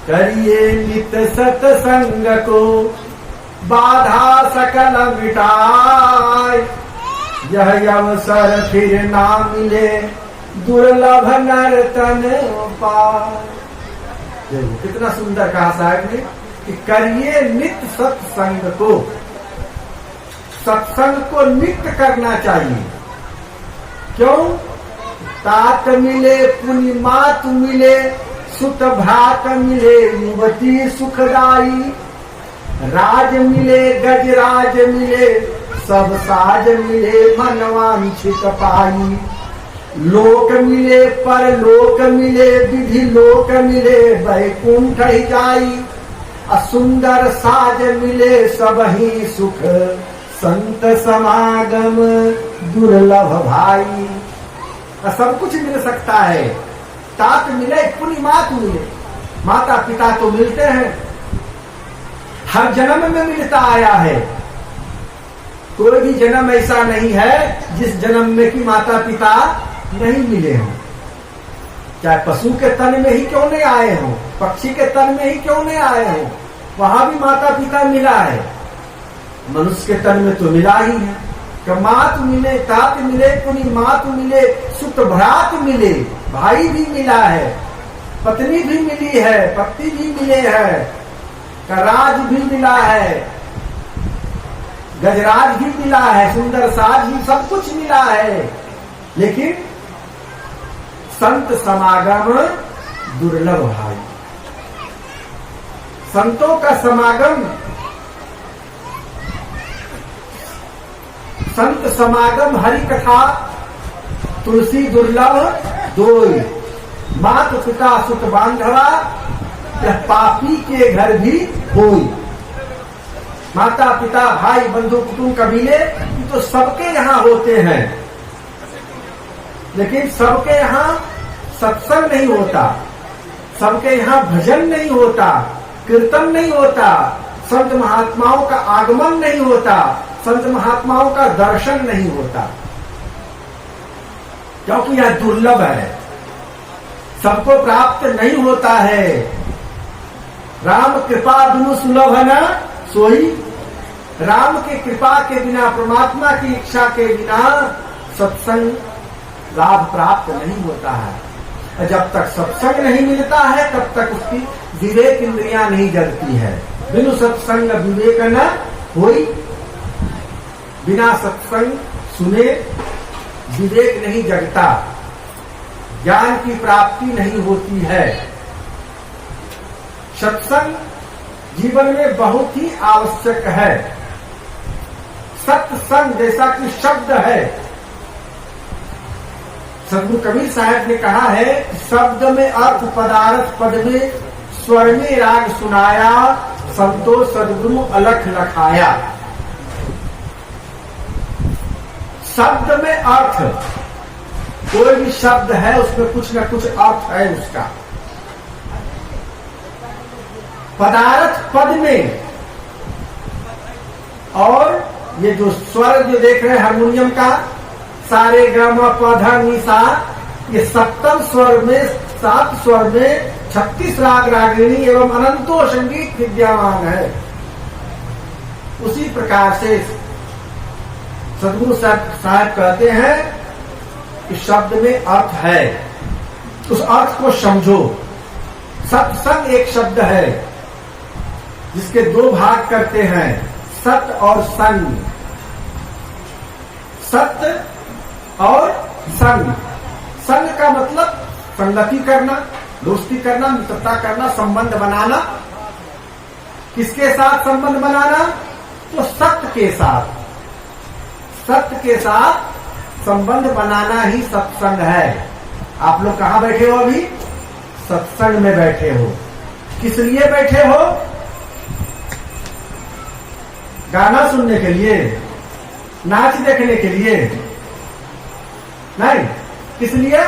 करिए नित सत्संग को, बाधा सकल मिटाए। यह अवसर फिर ना मिले, दुर्लभ नर्तन पाए। देखो कितना सुंदर कहा साहब ने कि करिए नित्य सत्संग को। सत्संग को नित्य करना चाहिए। क्यों? तात मिले, पुण्य मात मिले, सुत भ्रात मिले, युवती सुखदाई। राज मिले, गजराज मिले, सब साज मिले, मनवांछित पाई। लोक मिले, परलोक मिले, विधि लोक मिले, वैकुंठ ही जाई। असुंदर साज मिले, सब ही सुख, संत समागम दुर्लभ भाई। सब कुछ मिल सकता है। तात मिले, पुण्य मात मिले, माता पिता तो मिलते हैं, हर जन्म में मिलता आया है। कोई भी जन्म ऐसा नहीं है जिस जन्म में कि माता पिता नहीं मिले हों। चाहे पशु के तन में ही क्यों नहीं आए हों, पक्षी के तन में ही क्यों नहीं आए हों, वहां भी माता पिता मिला है। मनुष्य के तन में तो मिला ही है कि मात मिले, तात मिले, पुनी मात मिले, सुत भ्रात मिले, भाई भी मिला है, पत्नी भी मिली है, पति भी मिले है, राज भी मिला है, गजराज भी मिला है, सुंदर साज भी, सब कुछ मिला है। लेकिन संत समागम दुर्लभ भाई। संतों का समागम, संत समागम हरि कथा, तुलसी दुर्लभ दोई। मात पिता सुत बांधवा, यह पापी के घर भी होई। माता पिता भाई बंधु कुटुंब कबीले तो सबके यहाँ होते हैं, लेकिन सबके यहाँ सत्संग नहीं होता, सबके यहाँ भजन नहीं होता, कीर्तन नहीं होता, संत महात्माओं का आगमन नहीं होता, संत महात्माओं का दर्शन नहीं होता, क्योंकि यह दुर्लभ है, सबको प्राप्त नहीं होता है। राम कृपा बिनु सुलभ न सोई। राम की कृपा के बिना, परमात्मा की इच्छा के बिना सत्संग लाभ प्राप्त नहीं होता है। जब तक सत्संग नहीं मिलता है तब तक उसकी विवेक इंद्रियां नहीं जगती है। बिनु सत्संग विवेक न होई। बिना सत्संग सुने विवेक नहीं जगता, ज्ञान की प्राप्ति नहीं होती है। सत्संग जीवन में बहुत ही आवश्यक है। सत्संग जैसा कि शब्द है, सदगुरु कबीर साहब ने कहा है, शब्द में अर्थ पदार्थ, पद में स्वर में राग सुनाया, संतो सदगुरु अलख लखाया। शब्द में अर्थ, कोई भी शब्द है उसमें कुछ न कुछ अर्थ है उसका। पदार्थ पद में, और ये जो स्वर जो देख रहे हैं हारमोनियम का, सारे ग म प ध नि सा, ये सप्तम स्वर में, 7 स्वर में 36 राग रागिणी एवं अनंतो संगीत विद्यमान है। उसी प्रकार से सदगुरु साहब कहते हैं कि शब्द में अर्थ है, उस अर्थ को समझो। सत्संग एक शब्द है जिसके 2 भाग करते हैं, सत और संग। सत्य और संग। संग का मतलब संगति करना, दोस्ती करना, मित्रता करना, संबंध बनाना। किसके साथ संबंध बनाना? तो सत्य के साथ। सत्य के साथ संबंध बनाना ही सत्संग है। आप लोग कहाँ बैठे हो अभी? सत्संग में बैठे हो। किस लिए बैठे हो? गाना सुनने के लिए, नाच देखने के लिए नहीं। किस लिए?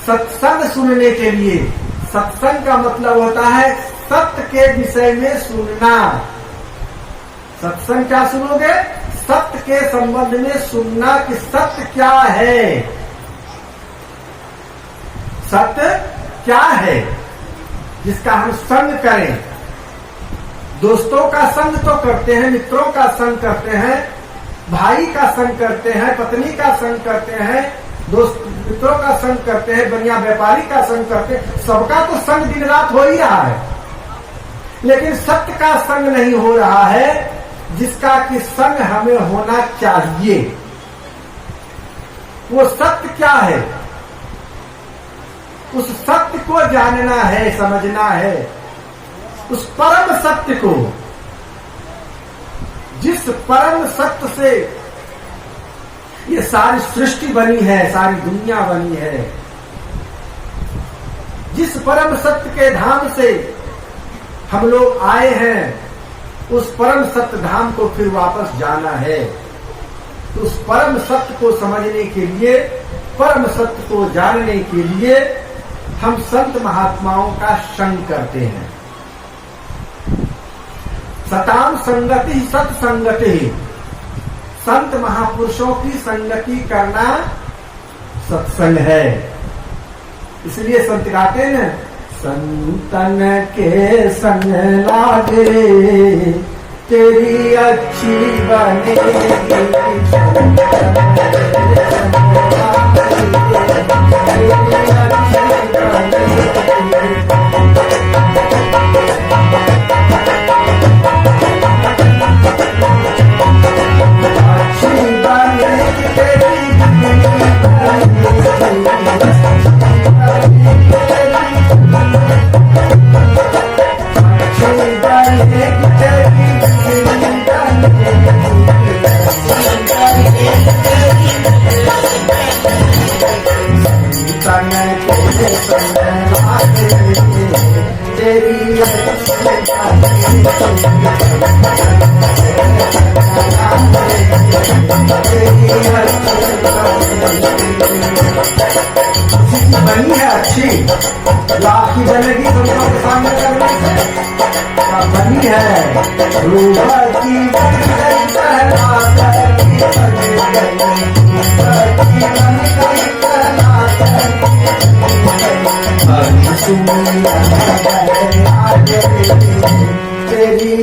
सत्संग सुनने के लिए। सत्संग का मतलब होता है सत्य के विषय में सुनना। सत्संग क्या सुनोगे? सत्य के संबंध में सुनना कि सत्य क्या है। सत्य क्या है? जिसका हम संग करें। दोस्तों का संग तो करते हैं, मित्रों का संग करते हैं, भाई का संग करते हैं, पत्नी का संग करते हैं, दोस्त मित्रों का संग करते हैं, बढ़िया व्यापारी का संग करते हैं। सबका तो संग दिन रात हो ही रहा है, लेकिन सत्य का संग नहीं हो रहा है, जिसका कि संग हमें होना चाहिए। वो सत्य क्या है? उस सत्य को जानना है, समझना है, उस परम सत्य को, जिस परम सत्य से ये सारी सृष्टि बनी है, सारी दुनिया बनी है, जिस परम सत्य के धाम से हम लोग आए हैं, उस परम सत्य धाम को फिर वापस जाना है। तो उस परम सत्य को समझने के लिए, परम सत्य को जानने के लिए हम संत महात्माओं का संग करते हैं। सताम संगति सत्संगति, संत महापुरुषों की संगति करना सत्संग है। इसलिए संत गाते हैं, संतन के संग लागे तेरी अच्छी बनेगी, बनी है अच्छी, लाख की बनेगी संतों के सामने करने से बनी है। रूप की तेरी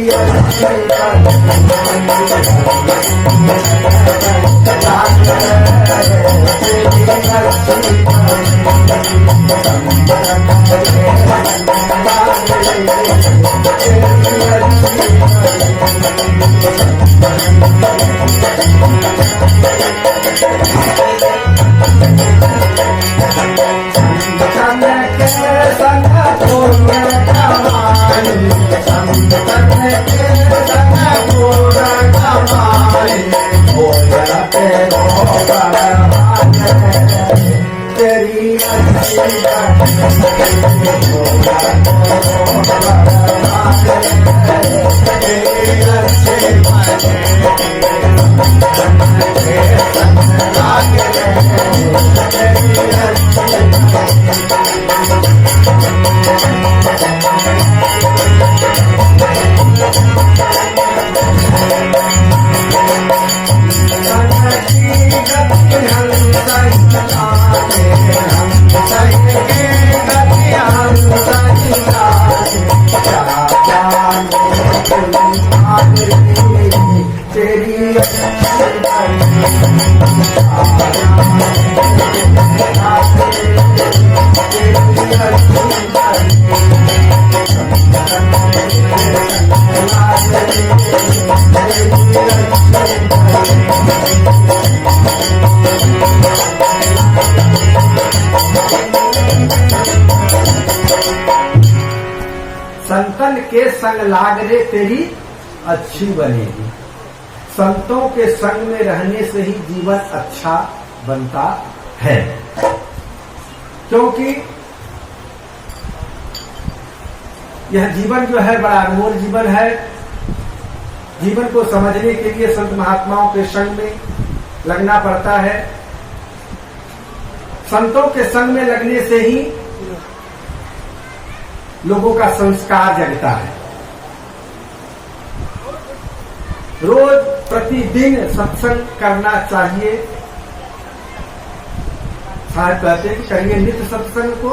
संतन के संग लाग रे तेरी अच्छी बनेगी। संतों के संग में रहने से ही जीवन अच्छा बनता है, क्योंकि यह जीवन जो है बड़ा अनमोल जीवन है। जीवन को समझने के लिए संत महात्माओं के संग में लगना पड़ता है। संतों के संग में लगने से ही लोगों का संस्कार जगता है। रोज प्रतिदिन सत्संग करना चाहिए। साहब कहते हैं कि करिए नित्य सत्संग को,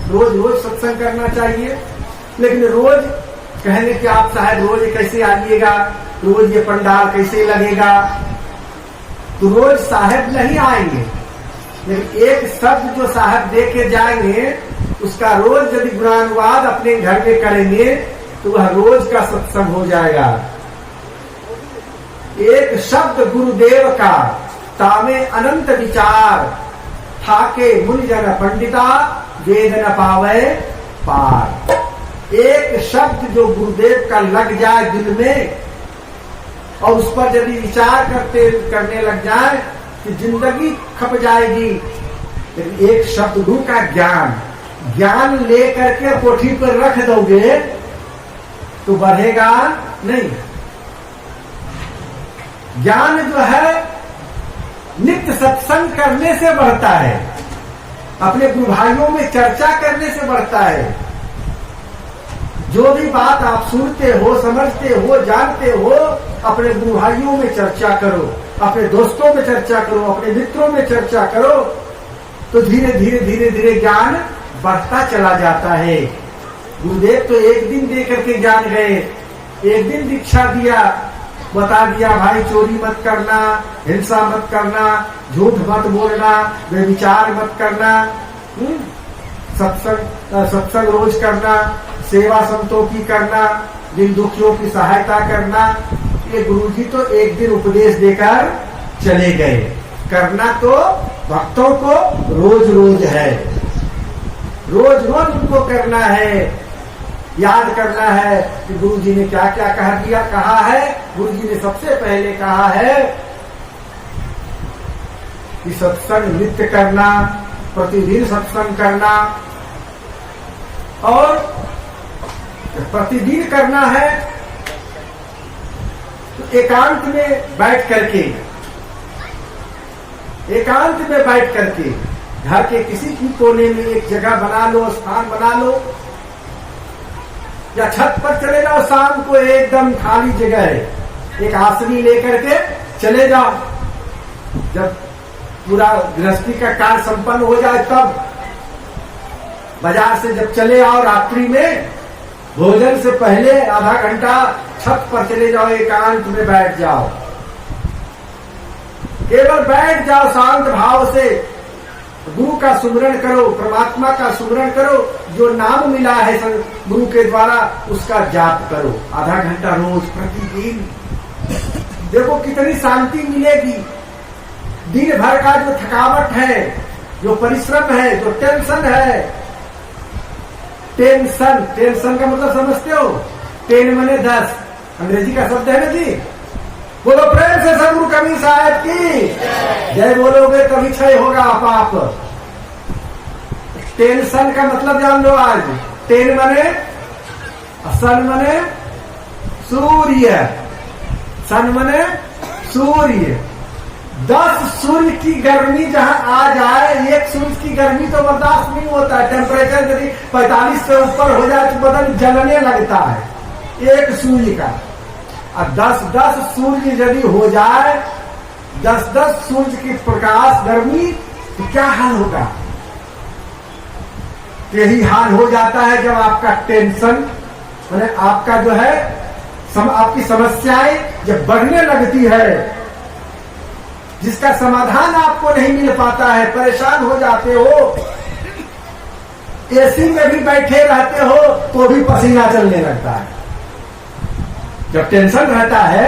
रोज रोज सत्संग करना चाहिए। लेकिन रोज कहने कि आप साहब रोज कैसे आइएगा, रोज ये पंडाल कैसे लगेगा, तो रोज साहब नहीं आएंगे, लेकिन एक शब्द जो साहब दे के जाएंगे उसका रोज यदि गुणानुवाद अपने घर में करेंगे तो वह रोज का सत्संग हो जाएगा। एक शब्द गुरुदेव का तामे अनंत विचार, ठाके मुनिजन पंडिता वेद न पावे पार। एक शब्द जो गुरुदेव का लग जाए दिल में और उस पर यदि विचार करने लग जाए तो जिंदगी खप जाएगी। लेकिन एक शब्द गुरु का ज्ञान लेकर के कोठी पर रख दोगे तो बढ़ेगा नहीं। ज्ञान जो है नित्य सत्संग करने से बढ़ता है, अपने गुरु भाइयों में चर्चा करने से बढ़ता है। जो भी बात आप सुनते हो, समझते हो, जानते हो, अपने गुरु भाइयों में चर्चा करो, अपने दोस्तों में चर्चा करो, अपने मित्रों में चर्चा करो, तो धीरे धीरे धीरे धीरे ज्ञान बढ़ता चला जाता है। गुरुदेव तो एक दिन दे करके जान गए, एक दिन दीक्षा दिया, बता दिया भाई चोरी मत करना, हिंसा मत करना, झूठ मत बोलना, व्यभिचार मत करना, सत्संग रोज करना, सेवा संतों की करना, जिन दुखियों की सहायता करना। ये गुरुजी तो एक दिन उपदेश देकर चले गए। करना तो भक्तों को रोज रोज है, रोज रोज उनको करना है, याद करना है कि गुरुजी ने क्या क्या कहा है। गुरुजी ने सबसे पहले कहा है कि सत्संग नित्य करना, प्रतिदिन सत्संग करना, और प्रतिदिन करना है तो एकांत में बैठ करके घर के किसी भी कोने में एक जगह बना लो, स्थान बना लो, या छत पर चले जाओ, शाम को एकदम खाली जगह है, एक आसनी लेकर के चले जाओ। जब पूरा गृहस्थी का कार्य संपन्न हो जाए तब बाजार से जब चले आओ, रात्रि में भोजन से पहले आधा घंटा छत पर चले जाओ, एकांत में बैठ जाओ, केवल बैठ जाओ, शांत भाव से गुरु का सुमरण करो, परमात्मा का सुमरण करो, जो नाम मिला है गुरु के द्वारा उसका जाप करो, आधा घंटा रोज प्रतिदिन। देखो कितनी शांति मिलेगी। दिन भर का जो थकावट है, जो परिश्रम है, जो टेंशन है, टेंशन का मतलब समझते हो? 10 माने 10, अंग्रेजी का शब्द है ना जी। बोलो प्रेम से सदगुरु कबीर साहब की जय। बोलोगे तभी क्षय होगा पाप। टेंशन का मतलब जान लो आज। 10 माने सन माने सूर्य, सन माने सूर्य। 10 सूर्य की गर्मी जहां आ जाए, एक सूर्य की गर्मी तो बर्दाश्त नहीं होता है। टेम्परेचर यदि 45 से ऊपर हो जाए तो बदन जलने लगता है एक सूर्य का। और 10 सूर्य यदि हो जाए, 10 सूर्य की प्रकाश गर्मी, तो क्या हाल होगा? यही हाल हो जाता है जब आपका टेंशन, मैंने आपका जो है आपकी समस्याएं जब बढ़ने लगती है, जिसका समाधान आपको नहीं मिल पाता है, परेशान हो जाते हो, एसी में भी बैठे रहते हो तो भी पसीना चलने लगता है। जब टेंशन रहता है,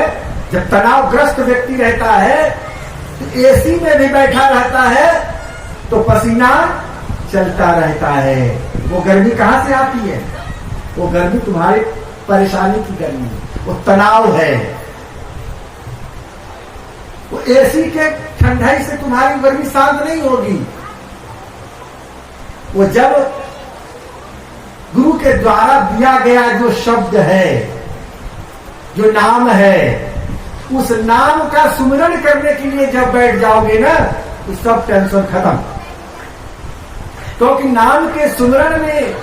जब तनावग्रस्त व्यक्ति रहता है, तो एसी में भी बैठा रहता है तो पसीना चलता रहता है। वो गर्मी कहां से आती है? वो गर्मी तुम्हारी परेशानी की गर्मी है, वो तनाव है। वो एसी के ठंडाई से तुम्हारी गर्मी शांत नहीं होगी। वो जब गुरु के द्वारा दिया गया जो शब्द है, जो नाम है, उस नाम का सुमिरन करने के लिए जब बैठ जाओगे ना, तो सब टेंशन खत्म। क्योंकि नाम के सुमिरन में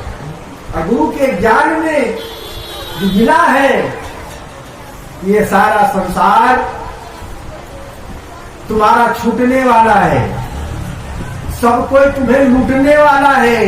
और गुरु के ज्ञान में जो मिला है, ये सारा संसार तुम्हारा छूटने वाला है, सब कोई तुम्हें लूटने वाला है।